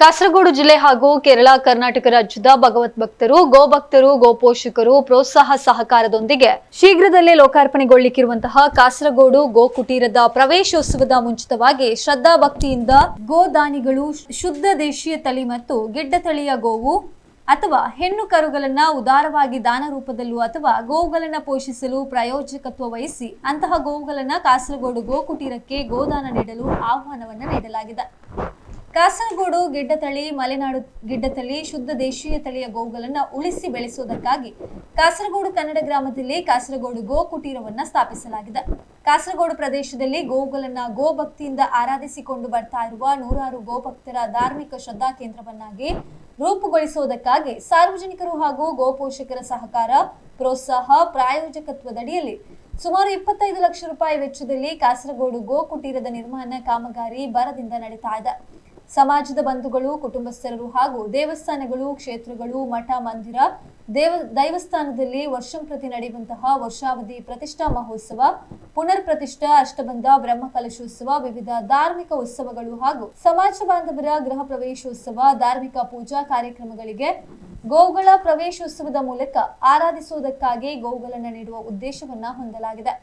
ಕಾಸರಗೋಡು ಜಿಲ್ಲೆ ಹಾಗೂ ಕೇರಳ ಕರ್ನಾಟಕ ರಾಜ್ಯದ ಭಗವತ್ ಭಕ್ತರು ಗೋಪೋಷಕರು ಪ್ರೋತ್ಸಾಹ ಸಹಕಾರದೊಂದಿಗೆ ಶೀಘ್ರದಲ್ಲೇ ಲೋಕಾರ್ಪಣೆಗೊಳ್ಳಲಿಕ್ಕಿರುವಂತಹ ಕಾಸರಗೋಡು ಗೋ ಕುಟೀರದ ಪ್ರವೇಶೋತ್ಸವದ ಮುಂಚಿತವಾಗಿ ಶ್ರದ್ಧಾ ಭಕ್ತಿಯಿಂದ ಗೋದಾನಿಗಳು ಶುದ್ಧ ದೇಶೀಯ ತಳಿ ಮತ್ತು ಗಿಡ್ಡ ತಳಿಯ ಗೋವು ಅಥವಾ ಹೆಣ್ಣು ಕರುಗಳನ್ನ ಉದಾರವಾಗಿ ದಾನ ರೂಪದಲ್ಲೂ ಅಥವಾ ಗೋವುಗಳನ್ನ ಪೋಷಿಸಲು ಪ್ರಾಯೋಜಕತ್ವ ವಹಿಸಿ ಅಂತಹ ಗೋವುಗಳನ್ನ ಕಾಸರಗೋಡು ಗೋ ಕುಟೀರಕ್ಕೆ ಗೋದಾನ ನೀಡಲು ಆಹ್ವಾನವನ್ನ ನೀಡಲಾಗಿದೆ. ಕಾಸರಗೋಡು ಗಿಡ್ಡತಳಿ ಮಲೆನಾಡು ಗಿಡ್ಡತಳಿ ಶುದ್ಧ ದೇಶೀಯ ತಳಿಯ ಗೋವುಗಳನ್ನು ಉಳಿಸಿ ಬೆಳೆಸುವುದಕ್ಕಾಗಿ ಕಾಸರಗೋಡು ಕನ್ನಡ ಗ್ರಾಮದಲ್ಲಿ ಕಾಸರಗೋಡು ಗೋ ಕುಟೀರವನ್ನ ಸ್ಥಾಪಿಸಲಾಗಿದೆ. ಕಾಸರಗೋಡು ಪ್ರದೇಶದಲ್ಲಿ ಗೋವುಗಳನ್ನ ಗೋ ಭಕ್ತಿಯಿಂದ ಆರಾಧಿಸಿಕೊಂಡು ಬರ್ತಾ ಇರುವ ನೂರಾರು ಗೋಭಕ್ತರ ಧಾರ್ಮಿಕ ಶ್ರದ್ಧಾ ಕೇಂದ್ರವನ್ನಾಗಿ ರೂಪುಗೊಳಿಸುವುದಕ್ಕಾಗಿ ಸಾರ್ವಜನಿಕರು ಹಾಗೂ ಗೋಪೋಷಕರ ಸಹಕಾರ ಪ್ರೋತ್ಸಾಹ ಪ್ರಾಯೋಜಕತ್ವದಡಿಯಲ್ಲಿ ಸುಮಾರು 25 ಲಕ್ಷ ರೂಪಾಯಿ ವೆಚ್ಚದಲ್ಲಿ ಕಾಸರಗೋಡು ಗೋ ಕುಟೀರದ ನಿರ್ಮಾಣ ಕಾಮಗಾರಿ ಭರದಿಂದ ನಡೀತಾ ಇದೆ. ಸಮಾಜದ ಬಂಧುಗಳು ಕುಟುಂಬಸ್ಥರು ಹಾಗೂ ದೇವಸ್ಥಾನಗಳು ಕ್ಷೇತ್ರಗಳು ಮಠ ಮಂದಿರ ದೈವಸ್ಥಾನದಲ್ಲಿ ವರ್ಷಂಪ್ರತಿ ನಡೆಯುವಂತಹ ವರ್ಷಾವಧಿ ಪ್ರತಿಷ್ಠಾ ಮಹೋತ್ಸವ ಪುನರ್ ಪ್ರತಿಷ್ಠಾ ಅಷ್ಟಬಂಧ ಬ್ರಹ್ಮ ಕಲಶೋತ್ಸವ ವಿವಿಧ ಧಾರ್ಮಿಕ ಉತ್ಸವಗಳು ಹಾಗೂ ಸಮಾಜ ಬಾಂಧವರ ಗೃಹ ಪ್ರವೇಶೋತ್ಸವ ಧಾರ್ಮಿಕ ಪೂಜಾ ಕಾರ್ಯಕ್ರಮಗಳಿಗೆ ಗೋವುಗಳ ಪ್ರವೇಶೋತ್ಸವದ ಮೂಲಕ ಆರಾಧಿಸುವುದಕ್ಕಾಗಿ ಗೋವುಗಳನ್ನು ನೀಡುವ ಉದ್ದೇಶವನ್ನ ಹೊಂದಲಾಗಿದೆ.